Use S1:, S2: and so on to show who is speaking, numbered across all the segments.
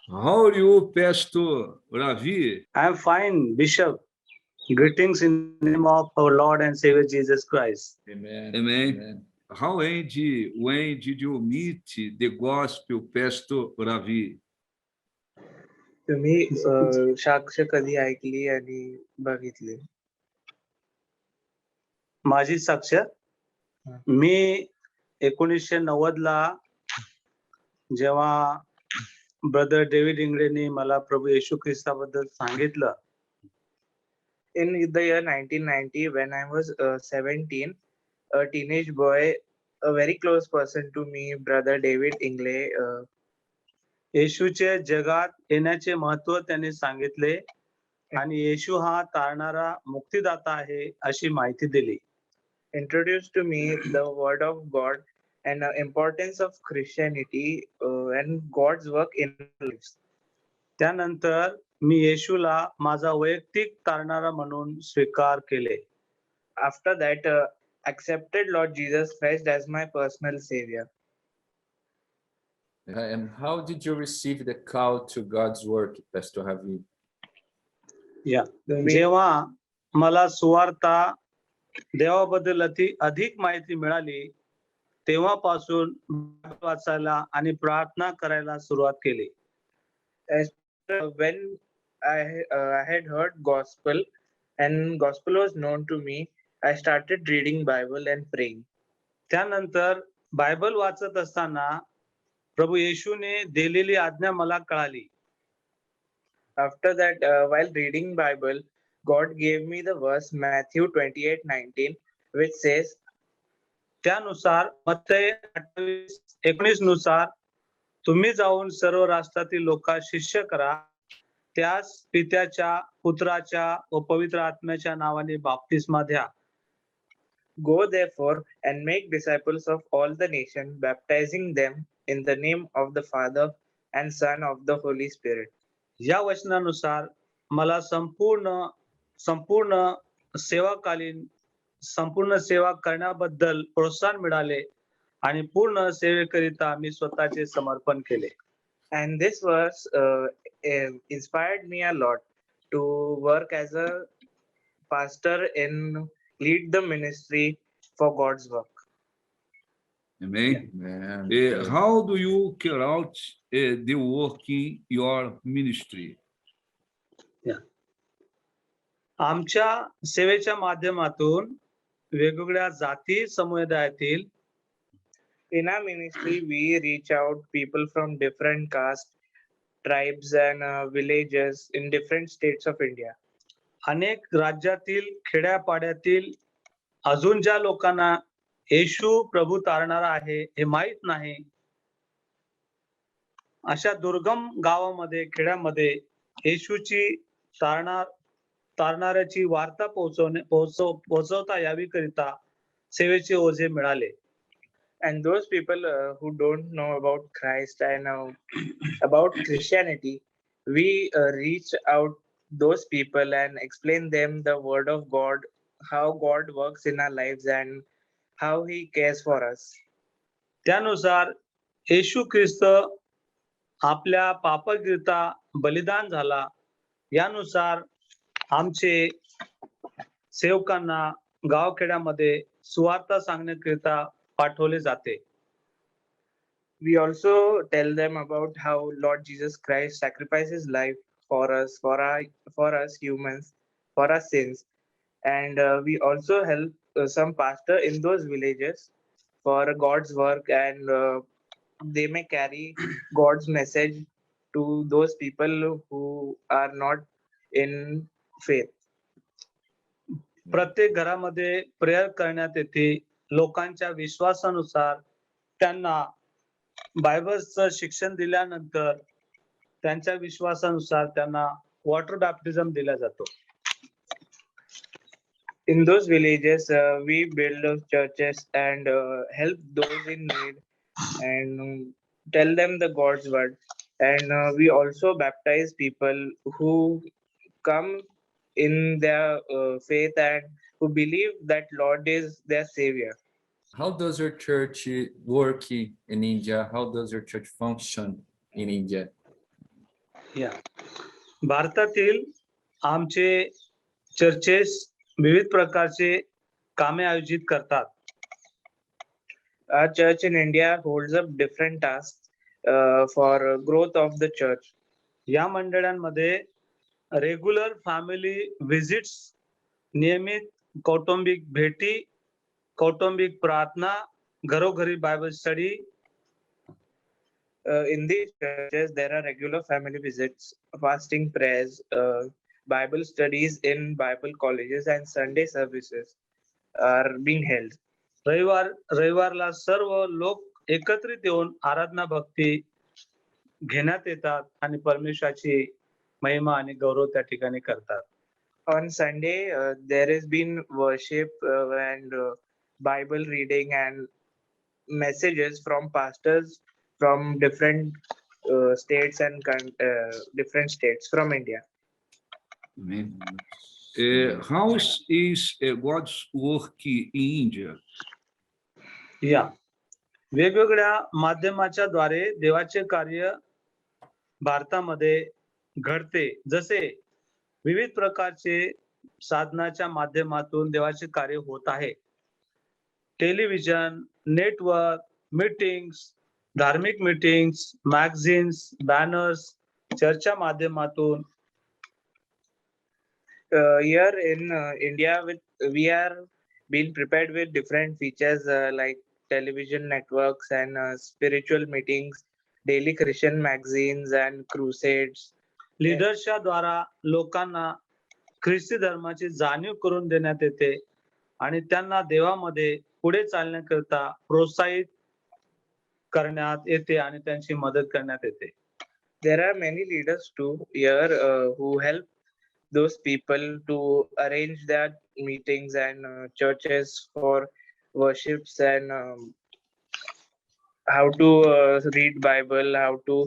S1: How are you, Pastor Ravi?
S2: I am fine, Bishop. Greetings in the name of our Lord and Savior Jesus Christ.
S3: Amen.
S1: Amen. When did you meet the gospel, Pastor Ravi?
S3: तुम्ही साक्ष कधी ऐकली आणि बघितली?
S2: माझी साक्ष मी 1990 ला जेव्हा brother David इंगळेंनी मला प्रभू येशू ख्रिस्ताबद्दल सांगितलं,
S3: In the year 1990, when I was 17, a teenage boy, a very close person to me, brother David Ingle,
S2: येशूचे जगात येण्याचे महत्व त्यांनी सांगितले आणि येशू हा तारणारा मुक्तिदाता आहे अशी माहिती दिली.
S3: introduced to me the word of God and the importance of Christianity and God's work in our lives.
S2: त्यानंतर मी येशूला माझा वैयक्तिक तारणारा म्हणून स्वीकार केले.
S3: After that, accepted Lord Jesus Christ as my personal Savior.
S4: And how did you receive the call to God's work, Pastor Ravi?
S2: या
S3: तुम्ही
S2: जेव्हा मला सुवार्ता देवाबद्दल अधिक माहिती मिळाली तेव्हापासून बायबल वाचायला आणि प्रार्थना करायला सुरुवात केली.
S3: as when I had heard gospel and gospel was known to me, I started reading Bible and praying.
S2: त्यानंतर बायबल वाचत असताना प्रभू येशूने दिलेली आज्ञा मला कळाली.
S3: After that, while reading Bible, God gave me the verse Matthew 28:19, which says,
S2: त्यानुसार मत्तई 28:19 नुसार तुम्ही जाऊन सर्व राष्ट्रातील लोकांना शिष्य करा, त्यास पित्याच्या, पुत्राच्या व पवित्र आत्म्याच्या नावाने बाप्तिस्मा द्या.
S3: Go therefore and make disciples of all the nations, baptizing them in the name of the Father and Son of the Holy Spirit.
S2: या वचनानुसार मला संपूर्ण सेवा करण्याबद्दल प्रोत्साहन मिळाले आणि पूर्ण सेवेकरिता मी स्वतःचे समर्पण केले.
S3: And this verse inspired me a lot to work as a pastor and lead the ministry for God's work.
S1: Amen.
S4: Amen.
S1: How do you carry out the work in your ministry?
S2: आमच्या सेवेच्या माध्यमातून वेगवेगळ्या जाती समुदायातील
S3: In our ministry, we reach out people from different castes, tribes, and villages in different states of India.
S2: अनेक राज्यातील खेड्यापाड्यातील अजून ज्या लोकांना येशू प्रभू तारणारा आहे हे माहित नाही, अशा दुर्गम गावामध्ये खेड्यामध्ये येशूची तारणाऱ्याची वार्ता पोहोचवता यावी करिता सेवेचे ओझे मिळाले.
S3: And those people who don't know about Christ and about Christianity, we reach out those people and explain them the word of God, how God works in our lives and how he cares for us.
S2: त्यानुसार येशू ख्रिस्त आपल्या पापाकरिता बलिदान झाला, यानुसार आमचे सेवकांना गावखेड्यामध्ये सुवार्ता सांगण्याकरिता पाठवले जाते.
S3: We also tell them about how Lord Jesus Christ sacrifices life for us, for us humans, for our sins, and we also help some pastor in those villages for God's work, and they may carry God's message to those people who are not in faith.
S2: प्रत्येक घरामध्ये prayer करण्यात येते. लोकांच्या विश्वासानुसार त्यांना बायबलचं शिक्षण दिल्यानंतर त्यांच्या विश्वासानुसार त्यांना वॉटर बॅप्टिझम दिला जातो.
S3: In those villages, we build those churches and help those in need and tell them the God's word. And we also baptize people who come in their faith and who believe that Lord is their savior.
S4: How does your church work in India? How does your church function in India?
S2: या भारतातील आमचे churches विविध प्रकारचे कामे आयोजित करतात.
S3: Our church in India holds up different tasks for growth of the church.
S2: या मंडळांमध्ये regular family visits, नियमित कौटुंबिक भेटी, कौटुंबिक प्रार्थना, घरोघरी Bible study.
S3: In these churches, there are regular family visits, fasting prayers, Bible studies in Bible colleges, and Sunday services are being held.
S2: रविवारला सर्व लोक एकत्रित येऊन आराधना भक्ती घेण्यात येतात आणि परमेश्वराची महिमा आणि गौरव त्या ठिकाणी करतात.
S3: On Sunday, there has been worship and Bible reading and messages from pastors from different states and different states from India.
S1: Amém. How is God's work in India?
S2: या वेगवेगळ्या माध्यमाच्या द्वारे देवाचे कार्य भारतामध्ये घडते. जसे विविध प्रकारचे साधनाच्या माध्यमातून देवाचे कार्य होत आहे. टेलिव्हिजन, नेटवर्क, मीटिंग्स, धार्मिक मीटिंग्स, मॅगझिन्स, बॅनर्स, चर्चच्या माध्यमातून.
S3: Here in India, we are being prepared with different features like television networks and spiritual meetings, daily Christian magazines and crusades.
S2: लीडर्सच्या द्वारा लोकांना ख्रिस्ती धर्माची जाणीव करून देण्यात येते आणि त्यांना देवामध्ये पुढे चालण्याकरता प्रोत्साहित करण्यात येते आणि त्यांची मदत करण्यात येते.
S3: There are many leaders too here who help those people to arrange their meetings and churches for worships and how to read Bible, how to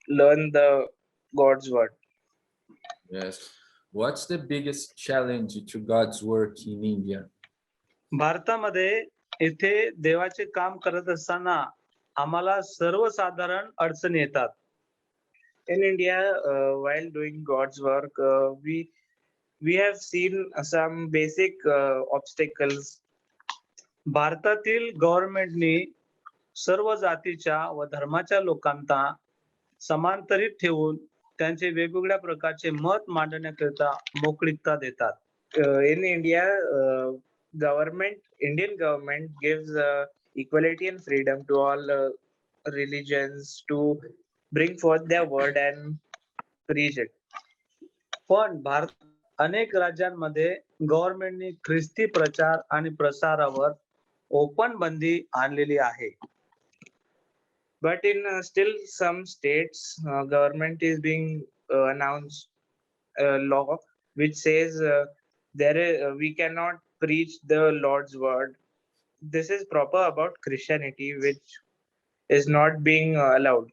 S3: learn the God's word.
S4: Yes. What's the biggest challenge to God's work in India?
S2: भारतामध्ये इथे देवाचे काम करत असताना आम्हाला सर्वसाधारण अडचणी येतात.
S3: In India, while doing God's work, we have seen some basic obstacles.
S2: भारतातील गव्हर्नमेंटनी सर्व जातीच्या व धर्माच्या लोकांना समांतरित ठेवून त्यांचे वेगवेगळ्या प्रकारचे मत मांडण्याकरिता मोकळीकता देतात.
S3: In India, Indian government gives equality and freedom to all religions to bring forth their word and preach it.
S2: पण भारत अनेक राज्यांमध्ये गव्हर्नमेंटनी ख्रिस्ती प्रचार आणि प्रसारावर ओपन बंदी आणलेली आहे.
S3: But in still some states, government is being announced a law which says we cannot preach the Lord's word. This is proper about Christianity, which is not being allowed.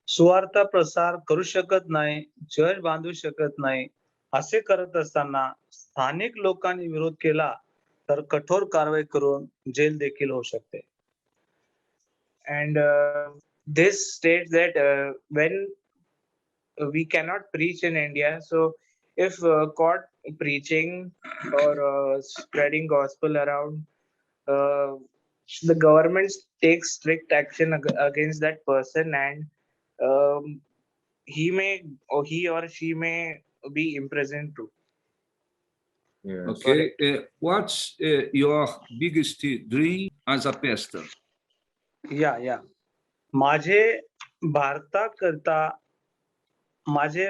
S2: सुवार्ता प्रसार करू शकत नाही, चर्च बांधू शकत नाही. असे करत असताना स्थानिक लोकांनी विरोध केला तर कठोर कारवाई करून जेल देखील होऊ शकते.
S3: And this states that when we cannot preach in India, so if caught preaching or spreading gospel around, the government takes strict action against that person, and he or she may be imprisoned too.
S4: Yes.
S1: Okay. What's your biggest dream as a pastor?
S2: या माझे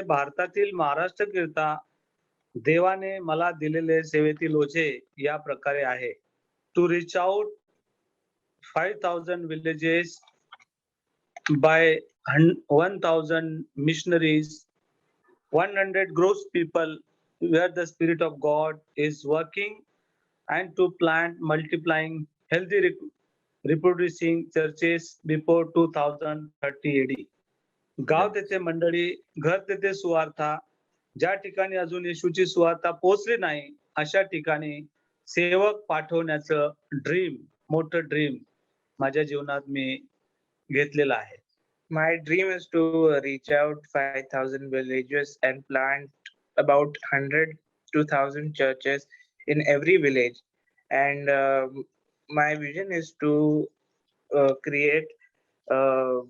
S2: भारतातील महाराष्ट्र करता देवाने मला दिलेले सेवेतील ओझे या प्रकारे आहे. To reach out 5,000 villages by 1,000 missionaries, 100 gross people where the Spirit of God is working, and to plant multiplying healthy reproducing churches before 2030 AD. गाव तेथे मंडळी, घर तेथे सुवार्ता, ज्या ठिकाणी अजून येशूची सुवार्ता पोहोचली नाही अशा ठिकाणी सेवक पाठवण्याचं मोठं ड्रीम माझ्या जीवनात मी घेतलेलं आहे.
S3: My dream is to reach out 5,000 villages and plant about 100 to 1,000 churches in every village. And my vision is to create uh,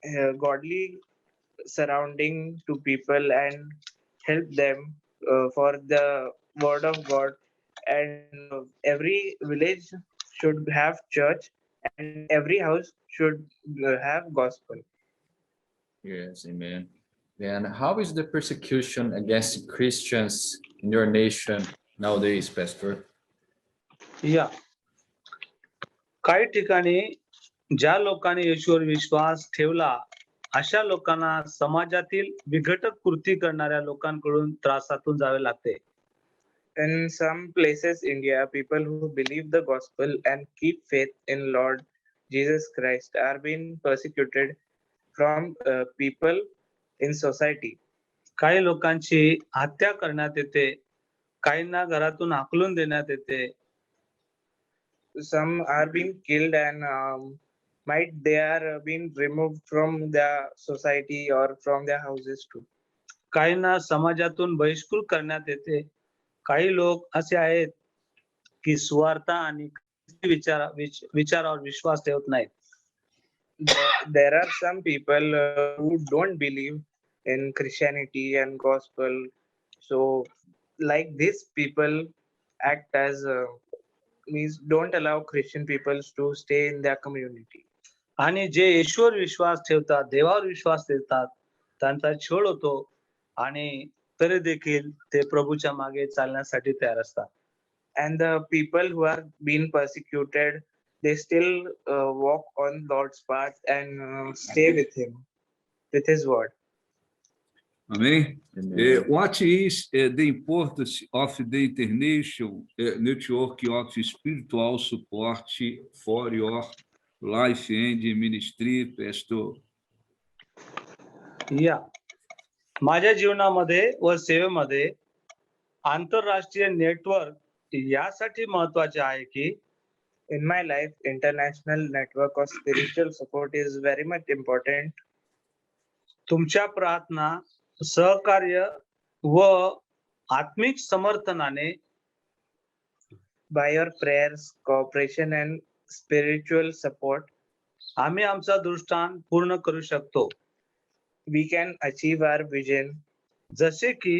S3: a godly surrounding to people and help them for the word of God. And every village should have church, and every house should have gospel.
S4: Yes, amen. And how is the persecution against Christians in your nation nowadays, Pastor?
S2: या काही ठिकाणी ज्या लोकांनी येशूवर विश्वास ठेवला अशा लोकांना समाजातील विघटक कृती करणाऱ्या लोकांकडून त्रासातून जावे लागते.
S3: In some places, India, people who believe the gospel and keep faith in Lord Jesus Christ are being persecuted from people in society.
S2: काही लोकांची हत्या करण्यात येते, काहींना घरातून हाकलून देण्यात येते.
S3: Some are being killed and they are being removed from their society or from their houses too.
S2: काहींना समाजातून बहिष्कृत करण्यात येते. काही लोक असे आहेत की स्वार्थ आणि विचारावर विश्वास ठेवत नाहीत.
S3: There are some people who don't believe in Christianity and gospel. So, like these people act as means don't allow Christian people to stay in their community.
S2: आणि जे ईश्वर विश्वास ठेवतात, देवावर विश्वास ठेवतात, त्यांचा छळ होतो आणि तरी देखील ते प्रभूच्या मागे चालण्यासाठी तयार असतात.
S3: And the people who are being persecuted, they still walk on Lord's path and stay with Him, with His word.
S1: Amém?
S4: Amen.
S1: What is the importance of the international network of spiritual support for your life and ministry, Pastor?
S2: या माझ्या जीवनामध्ये व सेवेमध्ये आंतरराष्ट्रीय network यासाठी महत्वाचे आहे की
S3: In my life, international network of spiritual support is very much important.
S2: तुमच्या प्रार्थना, सहकार्य व आत्मिक समर्थनाने
S3: By your prayers, cooperation, and spiritual support,
S2: आम्ही आमचा दृष्टांत पूर्ण करू शकतो.
S3: we can achieve our vision.
S2: जसे की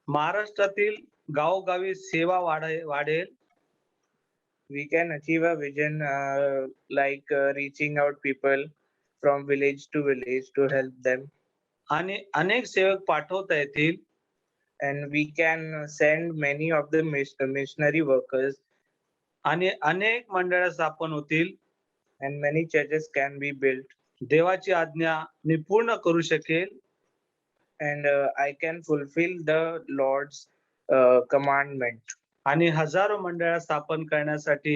S2: महाराष्ट्रातील गावोगावी सेवा वाढेल,
S3: We can achieve a vision like reaching out people from village to village to help them.
S2: आणि अनेक सेवक पाठवता येतील.
S3: And we can send many of the missionary workers,
S2: आणि अनेक मंडळं स्थापन होतील.
S3: and many churches can be built.
S2: देवाची आज्ञा मी पूर्ण करू शकेल.
S3: And I can fulfill the Lord's commandment.
S2: आणि हजारो मंडळं स्थापन करण्यासाठी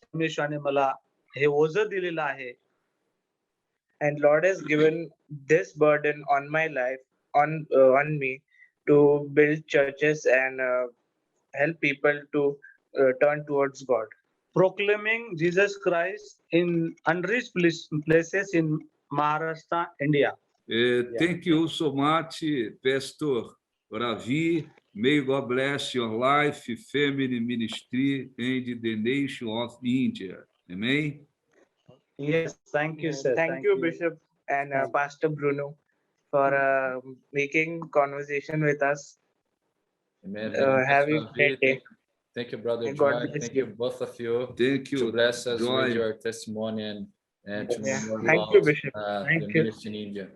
S2: परमेश्वराने मला हे ओझं दिलेलं आहे.
S3: And Lord has given this burden on my life, on me, to build churches and help people to turn towards God.
S2: Proclaiming Jesus Christ in unreached places in Maharashtra, India.
S1: Thank you so much, Pastor Ravi. May God bless your life, family, ministry, and the nation of India. Amen.
S2: Yes, thank you, sir.
S3: Thank you, Bishop and
S2: Thank you.
S3: Pastor Bruno, for making conversation with us.
S4: Amen.
S3: Have a great day.
S4: Thank you, Brother
S3: May God
S4: Joy.
S3: bless
S4: Thank you,
S3: you.
S4: both of you,
S1: Thank
S4: to
S1: you.
S4: bless us
S1: Joy.
S4: with your testimony and to
S3: Yeah.
S4: know more
S3: Thank you,
S4: about
S3: Bishop.
S4: the
S3: Thank you.
S4: ministry in India.